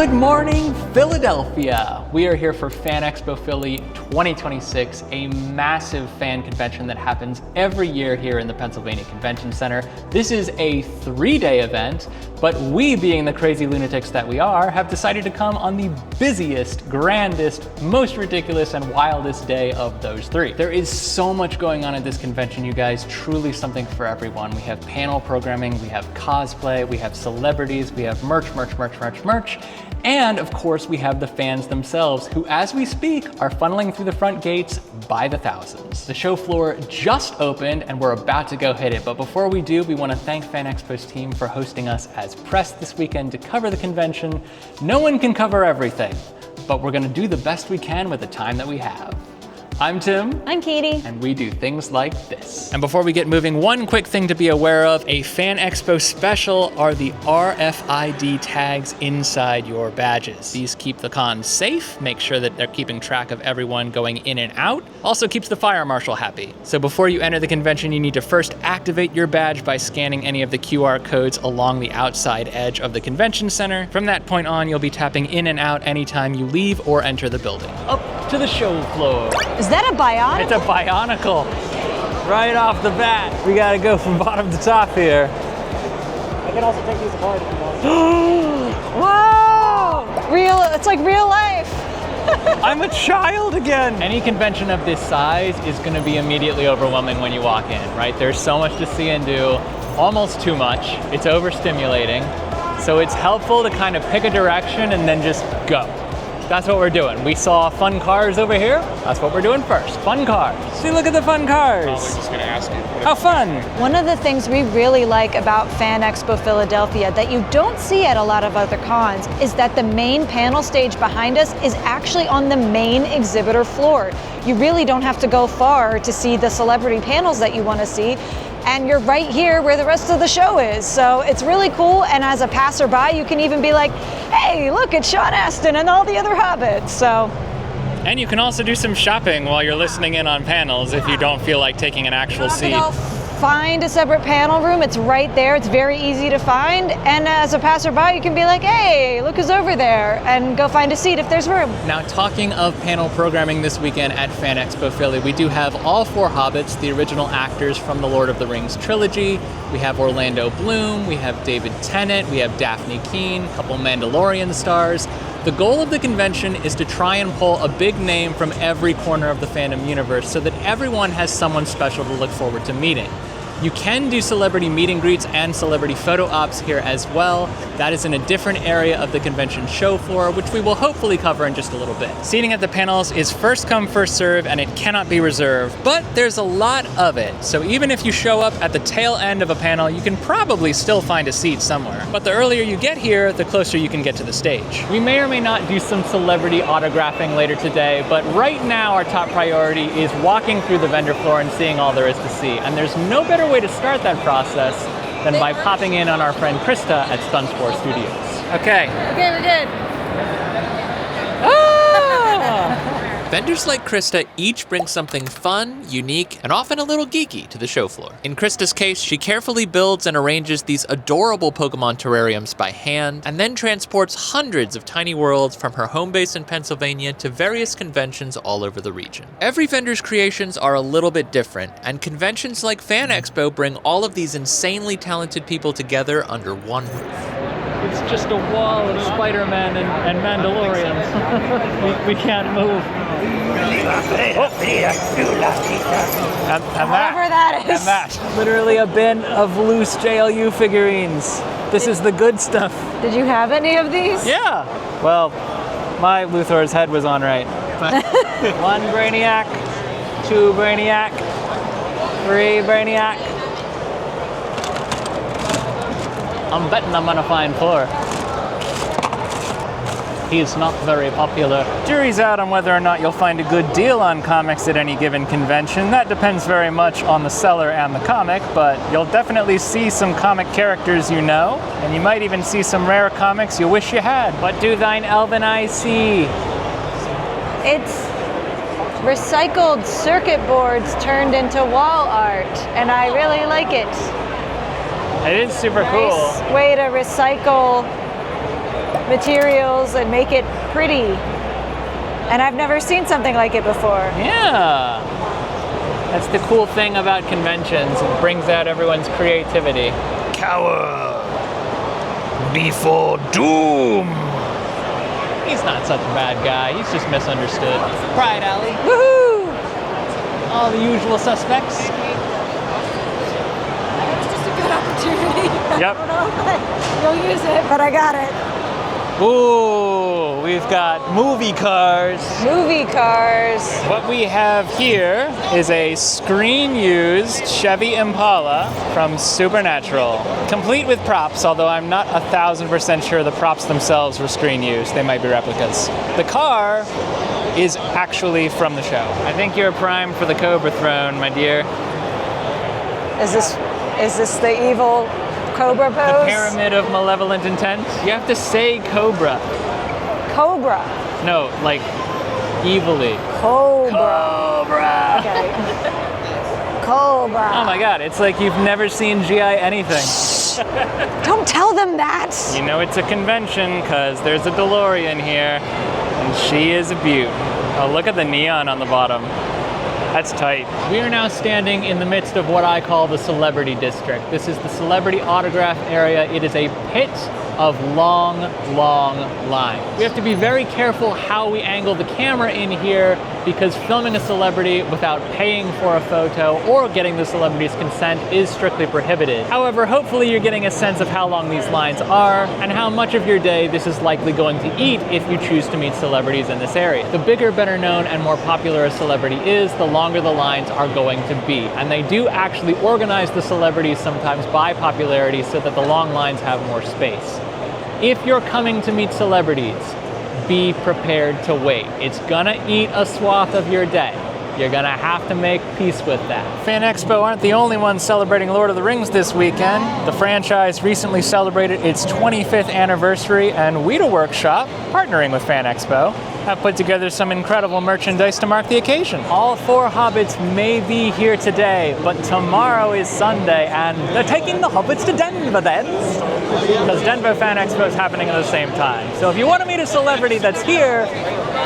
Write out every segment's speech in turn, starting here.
Good morning, Philadelphia. We are here for Fan Expo Philly 2026, a massive fan convention that happens every year here in the Pennsylvania Convention Center. This is a 3-day event, but we, being the crazy lunatics that we are, have decided to come on the busiest, grandest, most ridiculous, and wildest day of those 3. There is so much going on at this convention, you guys, truly something for everyone. We have panel programming, we have cosplay, we have celebrities, we have merch, and of course we have the fans themselves who, as we speak, are funneling through the front gates by the thousands. The show floor just opened and we're about to go hit it, but before we do, we want to thank Fan Expo's team for hosting us as press this weekend to cover the convention. No one can cover everything, but we're going to do the best we can with the time that we have. I'm Tim. I'm Katie. And we do things like this. And before we get moving, one quick thing to be aware of, a Fan Expo special are the RFID tags inside your badges. These keep the con safe, make sure that they're keeping track of everyone going in and out, also keeps the fire marshal happy. So before you enter the convention, you need to first activate your badge by scanning any of the QR codes along the outside edge of the convention center. From that point on, you'll be tapping in and out anytime you leave or enter the building. Up to the show floor. Is that a Bionicle? It's a Bionicle. Right off the bat. We gotta go from bottom to top here. I can also take these apart if you want. Whoa! It's like real life. I'm a child again. Any convention of this size is gonna be immediately overwhelming when you walk in, right? There's so much to see and do, almost too much. It's overstimulating. So it's helpful to kind of pick a direction and then just go. That's what we're doing. We saw fun cars over here. That's what we're doing first. Fun cars. See, look at the fun cars. I was just gonna ask you. How fun. One of the things we really like about Fan Expo Philadelphia that you don't see at a lot of other cons is that the main panel stage behind us is actually on the main exhibitor floor. You really don't have to go far to see the celebrity panels that you want to see. And you're right here where the rest of the show is. So it's really cool, and as a passerby, you can even be like, hey, look, it's Sean Astin and all the other hobbits, so. And you can also do some shopping while you're listening in on panels if you don't feel like taking an actual seat. Find a separate panel room, it's right there, it's very easy to find, and as a passerby, you can be like, hey, look who's over there, and go find a seat if there's room. Now, talking of panel programming this weekend at Fan Expo Philly, we do have all 4 hobbits, the original actors from the Lord of the Rings trilogy. We have Orlando Bloom, we have David Tennant, we have Daphne Keane, a couple Mandalorian stars. The goal of the convention is to try and pull a big name from every corner of the fandom universe so that everyone has someone special to look forward to meeting. You can do celebrity meet and greets and celebrity photo ops here as well. That is in a different area of the convention show floor, which we will hopefully cover in just a little bit. Seating at the panels is first come, first serve, and it cannot be reserved, but there's a lot of it. So even if you show up at the tail end of a panel, you can probably still find a seat somewhere. But the earlier you get here, the closer you can get to the stage. We may or may not do some celebrity autographing later today, but right now our top priority is walking through the vendor floor and seeing all there is to see. And there's no better way to start that process than by popping in on our friend Krista at Stunspore Studios. Okay, we're good. Vendors like Krista each bring something fun, unique, and often a little geeky to the show floor. In Krista's case, she carefully builds and arranges these adorable Pokemon terrariums by hand, and then transports hundreds of tiny worlds from her home base in Pennsylvania to various conventions all over the region. Every vendor's creations are a little bit different, and conventions like Fan Expo bring all of these insanely talented people together under one roof. It's just a wall of Spider-Man and Mandalorians. we can't move. Whatever that is. And that. Literally a bin of loose JLU figurines. This is the good stuff. Did you have any of these? Yeah. Well, my Luthor's head was on right. But 1 Brainiac, 2 Brainiac, 3 Brainiac. I'm betting I'm gonna find 4. He's not very popular. Jury's out on whether or not you'll find a good deal on comics at any given convention. That depends very much on the seller and the comic, but you'll definitely see some comic characters you know, and you might even see some rare comics you wish you had. What do thine elven eyes see? It's recycled circuit boards turned into wall art, and I really like it. It is super cool. Nice way to recycle materials and make it pretty. And I've never seen something like it before. Yeah. That's the cool thing about conventions. It brings out everyone's creativity. Cower before doom. He's not such a bad guy. He's just misunderstood. Pride Alley. Woohoo! All the usual suspects. It was just a good opportunity. Yep. I don't know if you'll use it, but I got it. Ooh, we've got movie cars. Movie cars. What we have here is a screen-used Chevy Impala from Supernatural, complete with props, although I'm not 1,000% sure the props themselves were screen-used. They might be replicas. The car is actually from the show. I think you're primed for the Cobra Throne, my dear. Is this the evil Cobra pose? The pyramid of malevolent intent. You have to say Cobra. Cobra. No, like evilly. Cobra. Cobra! Okay. Cobra. Oh my god, it's like you've never seen GI anything. Don't tell them that. You know it's a convention because there's a DeLorean here, and she is a beaut. Oh, look at the neon on the bottom. That's tight. We are now standing in the midst of what I call the celebrity district. This is the celebrity autograph area. It is a pit of long, long lines. We have to be very careful how we angle the camera in here because filming a celebrity without paying for a photo or getting the celebrity's consent is strictly prohibited. However, hopefully you're getting a sense of how long these lines are and how much of your day this is likely going to eat if you choose to meet celebrities in this area. The bigger, better known, and more popular a celebrity is, the longer the lines are going to be. And they do actually organize the celebrities sometimes by popularity so that the long lines have more space. If you're coming to meet celebrities, be prepared to wait. It's gonna eat a swath of your day. You're gonna have to make peace with that. FanExpo aren't the only ones celebrating Lord of the Rings this weekend. The franchise recently celebrated its 25th anniversary, and Weta Workshop, partnering with FanExpo, have put together some incredible merchandise to mark the occasion. All 4 Hobbits may be here today, but tomorrow is Sunday, and they're taking the Hobbits to Denver then, because Denver Fan Expo is happening at the same time. So if you want to meet a celebrity that's here,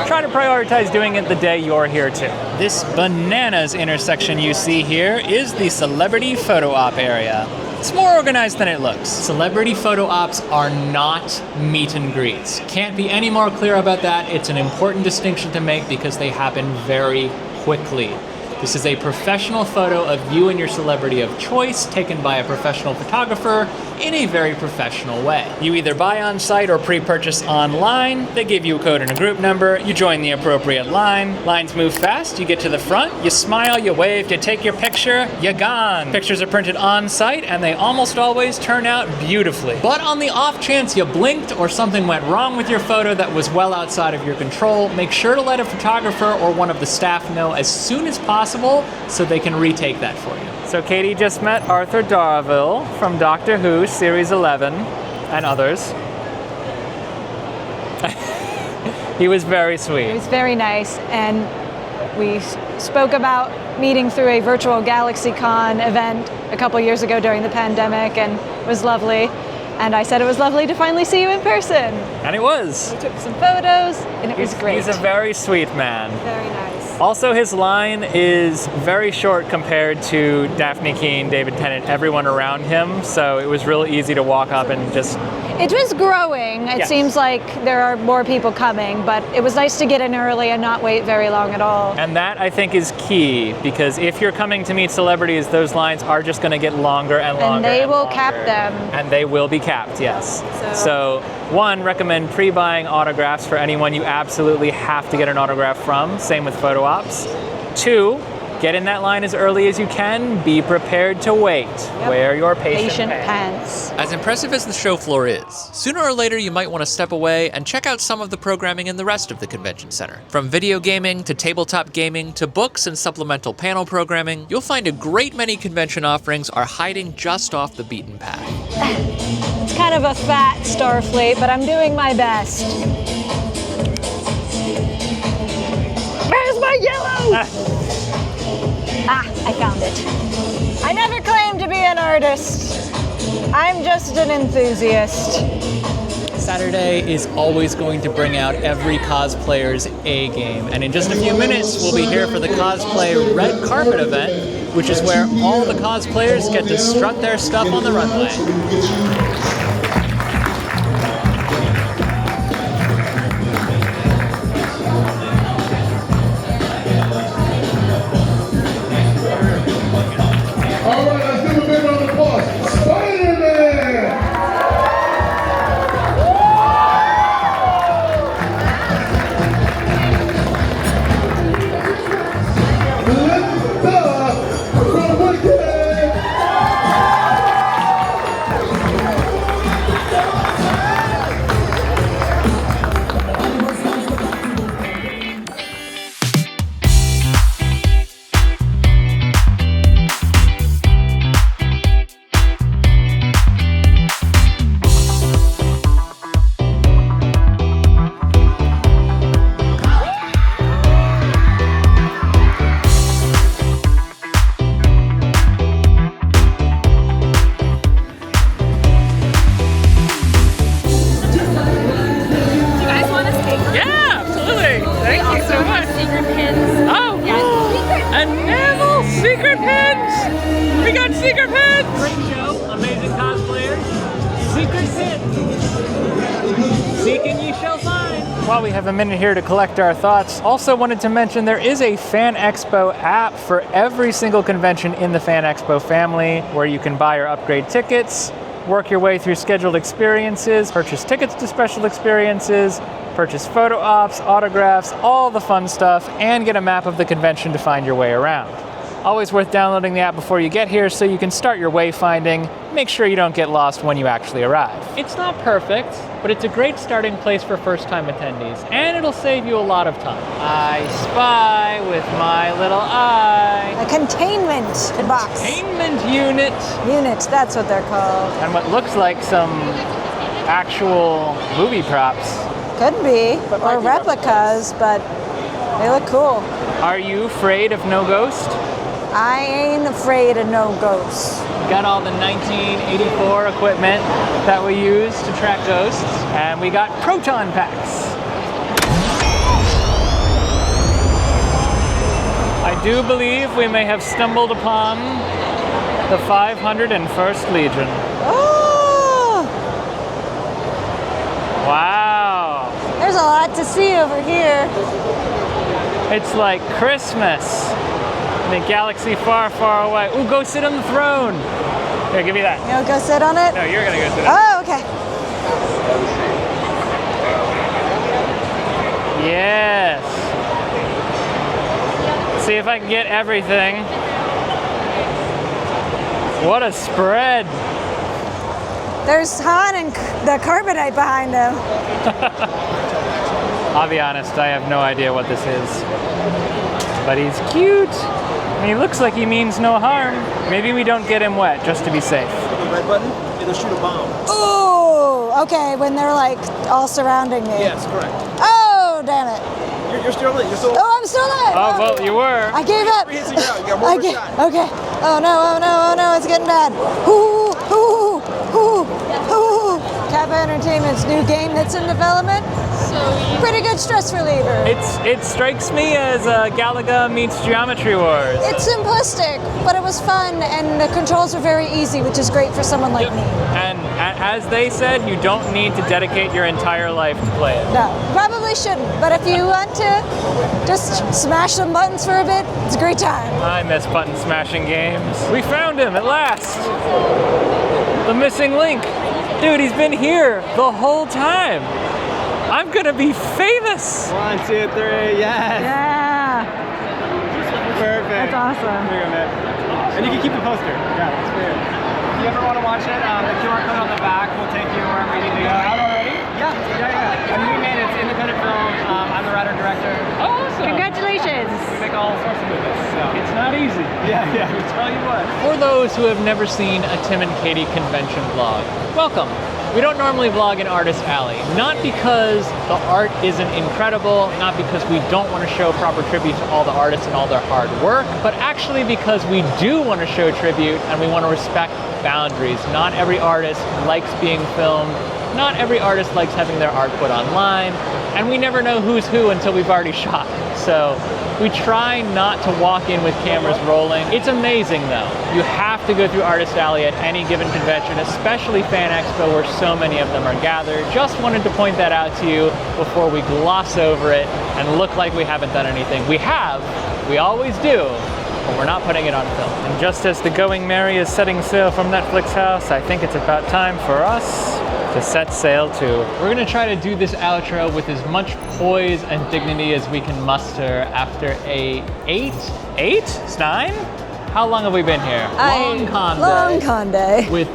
try to prioritize doing it the day you're here too. This bananas intersection you see here is the celebrity photo op area. It's more organized than it looks. Celebrity photo ops are not meet and greets. Can't be any more clear about that. It's an important distinction to make because they happen very quickly. This is a professional photo of you and your celebrity of choice taken by a professional photographer in a very professional way. You either buy on site or pre-purchase online. They give you a code and a group number. You join the appropriate line. Lines move fast. You get to the front. You smile, you wave, you take your picture, you're gone. Pictures are printed on site and they almost always turn out beautifully. But on the off chance you blinked or something went wrong with your photo that was well outside of your control, make sure to let a photographer or one of the staff know as soon as possible so they can retake that for you. So Katie just met Arthur Darvill from Doctor Who Series 11 and others. He was very sweet. It was very nice, and we spoke about meeting through a virtual GalaxyCon event a couple years ago during the pandemic, and it was lovely. And I said it was lovely to finally see you in person. And it was. We took some photos, and it was great. He's a very sweet man. Very nice. Also, his line is very short compared to Daphne Keane, David Tennant, everyone around him. So it was real easy to walk up and just... It was growing. It Yes. seems like there are more people coming, but it was nice to get in early and not wait very long at all. And that, I think, is key, because if you're coming to meet celebrities, those lines are just going to get longer and longer. And they will longer. cap them. And they will be capped, yes. So, one, recommend pre-buying autographs for anyone you absolutely have to get an autograph from. Same with photo ops. 2, get in that line as early as you can. Be prepared to wait. Yep. Wear your patient pants. As impressive as the show floor is, sooner or later you might want to step away and check out some of the programming in the rest of the convention center. From video gaming to tabletop gaming to books and supplemental panel programming, you'll find a great many convention offerings are hiding just off the beaten path. It's kind of a fat Starfleet, but I'm doing my best. Where's my yellow? I found it. I never claimed to be an artist. I'm just an enthusiast. Saturday is always going to bring out every cosplayer's A game. And in just a few minutes, we'll be here for the Cosplay Red Carpet event, which is where all the cosplayers get to strut their stuff on the runway. While we have a minute here to collect our thoughts, also wanted to mention there is a Fan Expo app for every single convention in the Fan Expo family where you can buy or upgrade tickets, work your way through scheduled experiences, purchase tickets to special experiences, purchase photo ops, autographs, all the fun stuff, and get a map of the convention to find your way around. Always worth downloading the app before you get here so you can start your wayfinding. Make sure you don't get lost when you actually arrive. It's not perfect, but it's a great starting place for first-time attendees, and it'll save you a lot of time. I spy with my little eye. A containment box. Containment unit. Units, that's what they're called. And what looks like some actual movie props. Could be, or replicas, but they look cool. Are you afraid of no ghost? I ain't afraid of no ghosts. Got all the 1984 equipment that we use to track ghosts, and we got proton packs. I do believe we may have stumbled upon the 501st Legion. Oh! Wow. There's a lot to see over here. It's like Christmas in a galaxy far, far away. Ooh, go sit on the throne. Here, give me that. You want to go sit on it? No, you're gonna go sit on it. Oh, okay. Yes. See if I can get everything. What a spread. There's Han and the Carbonite behind him. I'll be honest, I have no idea what this is. But he's cute. And he looks like he means no harm. Maybe we don't get him wet, just to be safe. The red button, it'll shoot a bomb. Ooh, okay, when they're like all surrounding me. Yes, correct. Oh, damn it. You're still lit. You're still. Oh, I'm still alive. Oh, well, you were. I gave up. 3 hits and you're out. You got one more shot. Okay. Oh no, oh no, oh no, it's getting bad. Ooh, ooh, ooh, ooh. Kappa Entertainment's new game that's in development. Pretty good stress reliever. It strikes me as Galaga meets Geometry Wars. It's simplistic, but it was fun, and the controls are very easy, which is great for someone like me. And as they said, you don't need to dedicate your entire life to play it. No, probably shouldn't, but if you want to just smash some buttons for a bit, it's a great time. I miss button smashing games. We found him at last. The missing link. Dude, he's been here the whole time. I'm gonna be famous. 1, 2, 3, yes. Yeah, Perfect. that's awesome. Here you go, man. And you can keep the poster. Yeah, that's weird. If you ever want to watch it, the QR code on the back will take you wherever you need to go. Out already? Yeah. And we made it. It's independent film. I'm the writer-director. Awesome. Congratulations. We make all sorts of movies. So. It's not easy. Yeah. I'll tell you what. For those who have never seen a Tim and Katie convention vlog, welcome. We don't normally vlog in Artist Alley, not because the art isn't incredible, not because we don't want to show proper tribute to all the artists and all their hard work, but actually because we do want to show tribute and we want to respect boundaries. Not every artist likes being filmed. not every artist likes having their art put online, and we never know who's who until we've already shot. So we try not to walk in with cameras rolling. It's amazing though. You have to go through Artist Alley at any given convention, especially Fan Expo where so many of them are gathered. Just wanted to point that out to you before we gloss over it and look like we haven't done anything. We have, we always do, but we're not putting it on film. And just as the Going Merry is setting sail from Netflix House, I think it's about time for us to set sail too. We're gonna try to do this outro with as much poise and dignity as we can muster after a 9? How long have we been here? Long con day. Long con day. With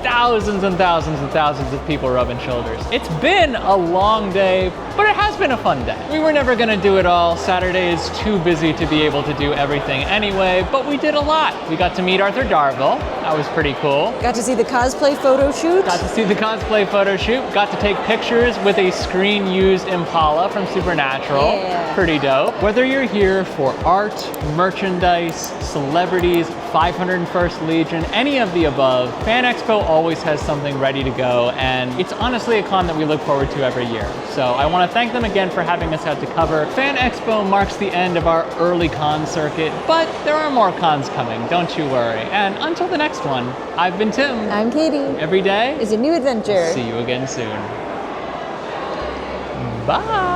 thousands and thousands and thousands of people rubbing shoulders. It's been a long day, but it has been a fun day. We were never gonna do it all. Saturday is too busy to be able to do everything anyway, but we did a lot. We got to meet Arthur Darvill. That was pretty cool. Got to see the cosplay photo shoot. Got to see the cosplay photo shoot. Got to take pictures with a screen-used Impala from Supernatural. Yeah. Pretty dope. Whether you're here for art, merchandise, celebrities, 501st Legion, any of the above, Fan Expo always has something ready to go, and it's honestly a con that we look forward to every year. So I want to thank them again for having us out to cover. Fan Expo marks the end of our early con circuit, but there are more cons coming, don't you worry. And until the next one, I've been Tim. I'm Katie. Every day Is a new adventure. See you again soon. Bye.